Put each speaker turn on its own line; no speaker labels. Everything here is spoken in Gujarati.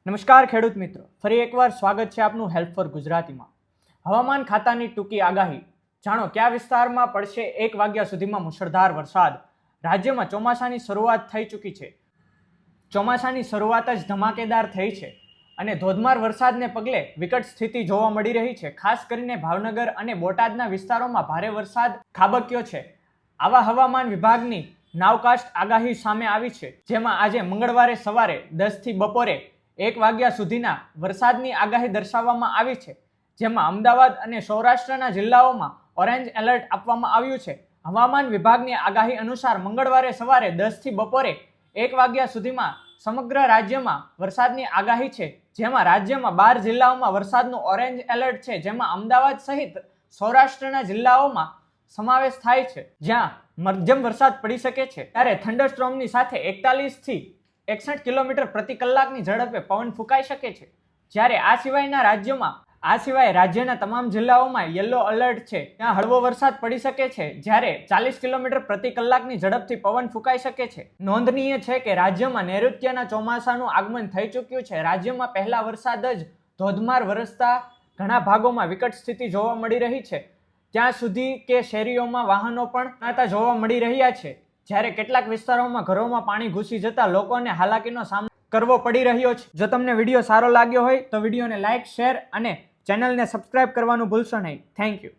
નમસ્કાર ખેડૂત મિત્રો, ફરી એકવાર સ્વાગત છે આપનું હેલ્પ ફોર ગુજરાતીમાં। હવામાન ખાતાની ટૂંકી આગાહી। જાણો કયા વિસ્તારમાં પડશે 1 વાગ્યા સુધીમાં મુશળધાર વરસાદ। રાજ્યમાં ચોમાસાની શરૂઆત થઈ ચૂકી છે। ચોમાસાની શરૂઆત જ ધમાકેદાર થઈ છે અને ધોધમાર વરસાદને પગલે વિકટ સ્થિતિ જોવા મળી રહી છે। ખાસ કરીને ભાવનગર અને બોટાદના વિસ્તારોમાં ભારે વરસાદ ખાબક્યો છે। આવા હવામાન વિભાગની નાવકાસ્ટ આગાહી સામે આવી છે, જેમાં આજે મંગળવારે સવારે 10 થી બપોરે 1 વાગ્યા સુધીના વરસાદની આગાહી દર્શાવવામાં આવી છે, જેમાં અમદાવાદ અને સૌરાષ્ટ્રના જિલ્લાઓમાં ઓરેન્જ એલર્ટ આપવામાં આવ્યું છે। હવામાન વિભાગની આગાહી અનુસાર મંગળવારે સવારે 10 થી બપોરે 1 વાગ્યા સુધીમાં સમગ્ર રાજ્યમાં વરસાદની આગાહી છે, જેમાં રાજ્યમાં 12 જિલ્લાઓમાં વરસાદનું ઓરેન્જ એલર્ટ છે, જેમાં અમદાવાદ સહિત સૌરાષ્ટ્રના જિલ્લાઓમાં સમાવેશ થાય છે, જ્યાં મધ્યમ વરસાદ પડી શકે છે। ત્યારે થંડરસ્ટ્રોમની સાથે 41 થી 61 કિલોમીટર પ્રતિ કલાકની ઝડપે પવન ફૂંકાઈ શકે છે। જ્યારે આ સિવાય રાજ્યના તમામ જિલ્લાઓમાં યલો એલર્ટ છે, ત્યાં હળવો વરસાદ પડી શકે છે, જ્યારે 40 કિલોમીટર પ્રતિ કલાકની ઝડપથી પવન ફૂંકાઈ શકે છે। નોંધનીય છે કે રાજ્યમાં નૈઋત્યના ચોમાસાનું આગમન થઈ ચૂક્યું છે। રાજ્યમાં પહેલા વરસાદ જ ધોધમાર વરસતા ઘણા ભાગોમાં વિકટ સ્થિતિ જોવા મળી રહી છે, ત્યાં સુધી કે શેરીઓમાં વાહનો પણ તણાતા જોવા મળી રહ્યા છે, જ્યારે કેટલાક વિસ્તારોમાં ઘરોમાં પાણી ઘૂસી જતા લોકોને હાલાકીનો સામનો કરવો પડી રહ્યો છે। જો તમને વિડીયો સારો લાગ્યો હોય તો વિડીયોને લાઇક, શેર અને ચેનલને સબસ્ક્રાઇબ કરવાનું ભૂલશો નહીં। Thank you.